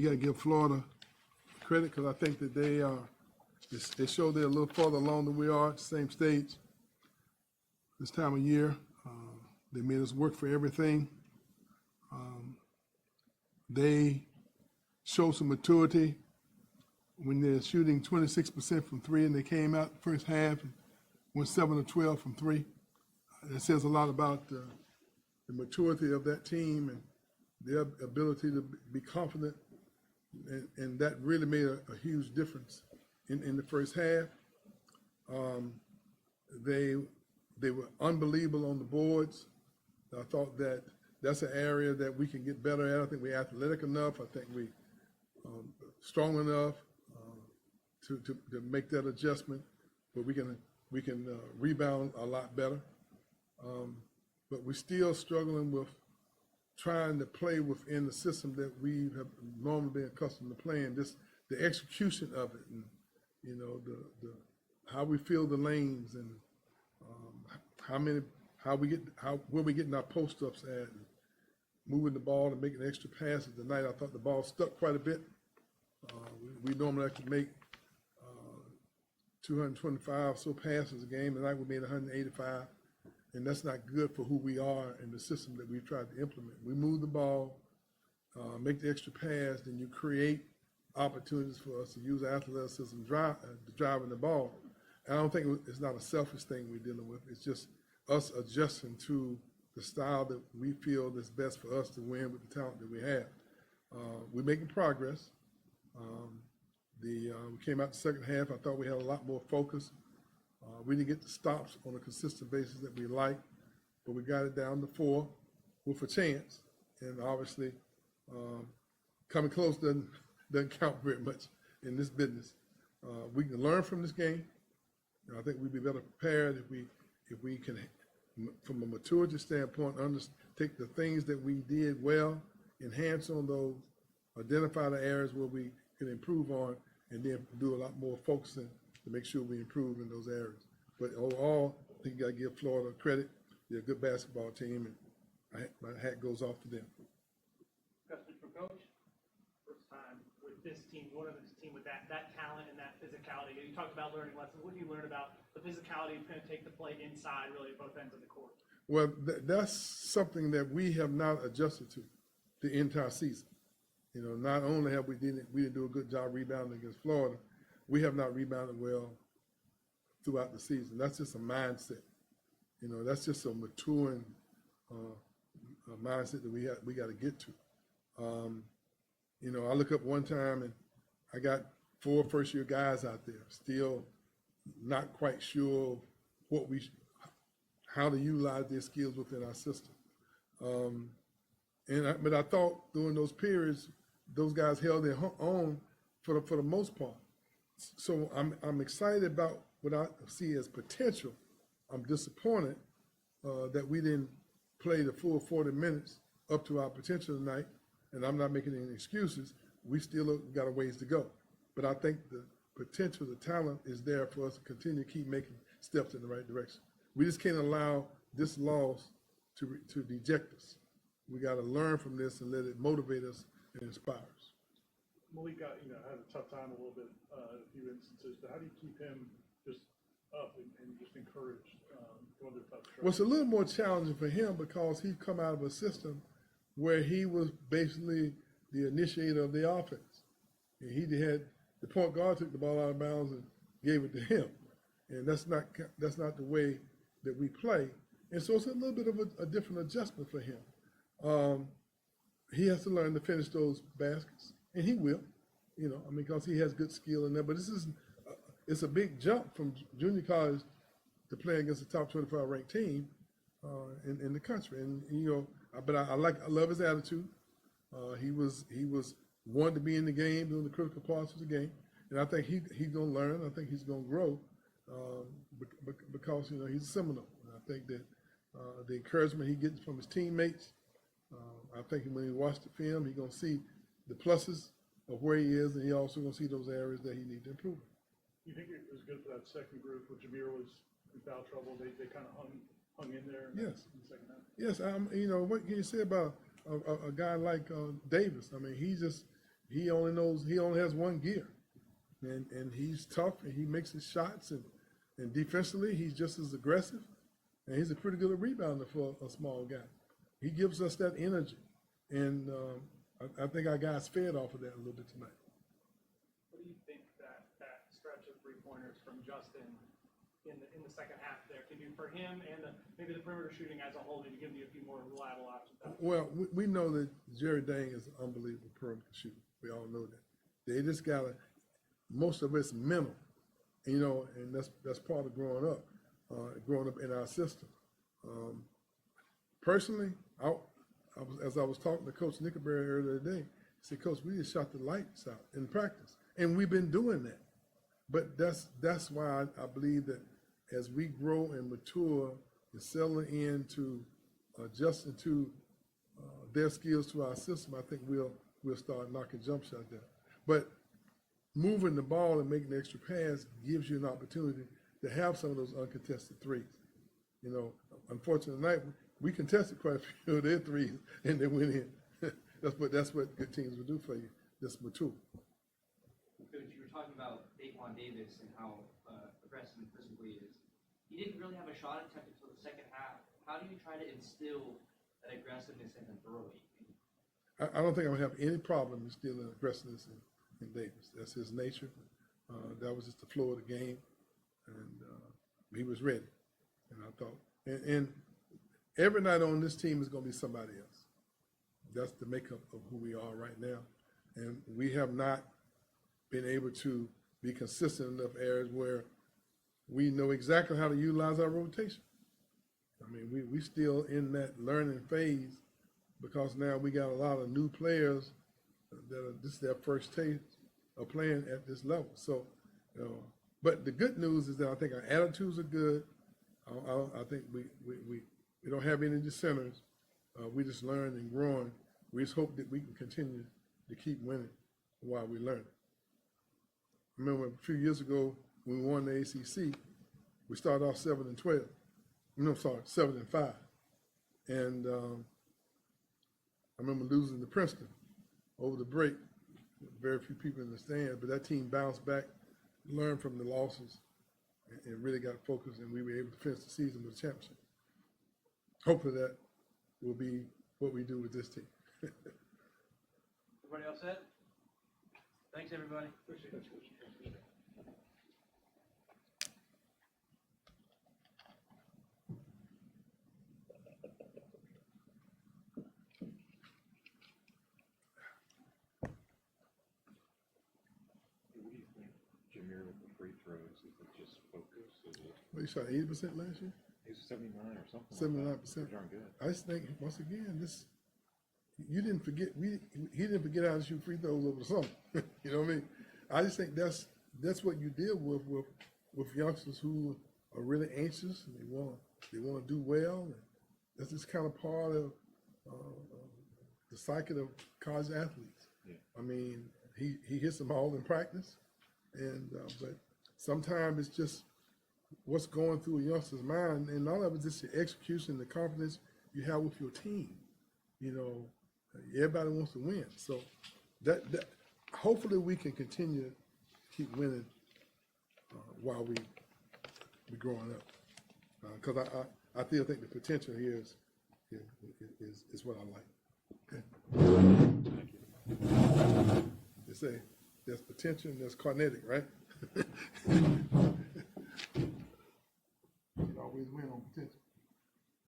you got to give Florida credit because I think that they show they're a little farther along than we are at the same stage this time of year. They made us work for everything. They showed some maturity when they're shooting 26% from three and they came out the first half and went 7 of 12 from three. That says a lot about the maturity of that team and their ability to be confident, and that really made a huge difference in the first half. They were unbelievable on the boards. I thought that that's an area that we can get better at. I think we're athletic enough. I think we strong enough to make that adjustment, but we can rebound a lot better. But we're still struggling with trying to play within the system that we have normally been accustomed to playing. The execution of it, and the how we fill the lanes, and where we getting our post ups at, and moving the ball and making extra passes. Tonight I thought the ball stuck quite a bit. We normally have to make 225 so passes a game. Tonight we made 185. And that's not good for who we are and the system that we've tried to implement. We move the ball, make the extra pass, then you create opportunities for us to use athleticism driving the ball. And I don't think it's not a selfish thing we're dealing with. It's just us adjusting to the style that we feel is best for us to win with the talent that we have. We're making progress. We came out the second half. I thought we had a lot more focus. We didn't get the stops on a consistent basis that we like, but we got it down to 4 with a chance. And obviously, coming close doesn't count very much in this business. We can learn from this game. And I think we'd be better prepared if we can, from a maturity standpoint, take the things that we did well, enhance on those, identify the areas where we can improve on, and then do a lot more focusing to make sure we improve in those areas. But overall, I think you got to give Florida credit. They're a good basketball team, and my hat goes off to them. Question for Coach. First time with this team, one of this team with that talent and that physicality. You talked about learning lessons. What do you learn about the physicality that's going to take the play inside, really, at both ends of the court? Well, that's something that we have not adjusted to the entire season. Not only have we didn't do a good job rebounding against Florida, we have not rebounded well throughout the season. That's just a mindset. That's just a maturing mindset that we got to get to. I look up one time and I got 4 first-year guys out there still not quite sure how to utilize their skills within our system. But I thought during those periods, those guys held their own for the most part. So I'm excited about what I see as potential. I'm disappointed that we didn't play the full 40 minutes up to our potential tonight, and I'm not making any excuses. We still got a ways to go. But I think the potential, the talent is there for us to continue to keep making steps in the right direction. We just can't allow this loss to deject us. We got to learn from this and let it motivate us and inspire us. Malik had a tough time a little bit in a few instances, but how do you keep him just up and just encouraged going through tough stretch? Well, it's a little more challenging for him because he's come out of a system where he was basically the initiator of the offense. And he had the point guard took the ball out of bounds and gave it to him, and that's not the way that we play. And so it's a little bit of a different adjustment for him. He has to learn to finish those baskets, and he will, because he has good skill in there. But it's a big jump from junior college to play against a top 25 ranked team in the country. And but I love his attitude. He was wanted to be in the game, doing the critical parts of the game, and I think he's gonna learn. I think he's gonna grow because he's a Seminole. And I think that the encouragement he gets from his teammates. I think when he watched the film, he's going to see the pluses of where he is, and he also going to see those areas that he needs to improve. You think it was good for that second group when Jameer was in foul trouble? They kind of hung in there. Yes. In the second half. Yes. What can you say about a guy like Davis? I mean, he only has one gear, and he's tough and he makes his shots, and defensively he's just as aggressive, and he's a pretty good rebounder for a small guy. He gives us that energy, and I think our guys fed off of that a little bit tonight. What do you think that stretch of 3-pointers from Justin in the second half there can do for him and maybe the perimeter shooting as a whole, maybe give you a few more reliable options? Well, we know that Jerry Dang is an unbelievable perimeter shooter. We all know that. They just gotta, most of it's mental, and that's part of growing up in our system. Personally, as I was talking to Coach Nickelberry earlier today, he said, Coach, we just shot the lights out in practice, and we've been doing that. But that's why I believe that as we grow and mature and settle into adjusting to their skills to our system, I think we'll start knocking jump shots down. But moving the ball and making the extra pass gives you an opportunity to have some of those uncontested threes. Unfortunately tonight we contested quite a few of their threes and they went in. That's what good teams will do for you. Just mature. Coach, you were talking about Daquan Davis and how aggressive and physical he is. He didn't really have a shot attempt until the second half. How do you try to instill that aggressiveness in him early? I don't think I'm gonna have any problem instilling aggressiveness in Davis. That's his nature. That was just the flow of the game, and he was ready. And I thought, and every night on this team is gonna be somebody else. That's the makeup of who we are right now, and we have not been able to be consistent in enough areas where we know exactly how to utilize our rotation. I mean, we still in that learning phase because now we got a lot of new players that are this is their first taste of playing at this level. So, but the good news is that I think our attitudes are good. I think we don't have any dissenters. We just learn and growing. We just hope that we can continue to keep winning while we learn. I remember a few years ago when we won the ACC, we started off 7-12. No, sorry, 7-5, and I remember losing to Princeton over the break. Very few people in the stands, but that team bounced back, learned from the losses, and really got focused, and we were able to finish the season with a championship. Hopefully that will be what we do with this team. Everybody else set? Thanks, everybody. Appreciate it. What do you think, Jameer, with the free throws? Is it just focus? Is it? Well, you shot 80% last year? He was 79 or something. 79%. Pretty darn good. I just think once again, you didn't forget. He didn't forget how to shoot free throws over the summer. You know what I mean? I just think that's what you deal with youngsters who are really anxious and they want to do well. And that's just kind of part of the cycle of college athletes. Yeah. I mean, he hits them all in practice, and but sometimes it's just what's going through a youngster's mind, and none of it's just the execution, the confidence you have with your team. Everybody wants to win, so that hopefully we can continue to keep winning while we growing up, because I still think the potential here is what I like. Okay. Thank you. They say there's potential and there's kinetic, right?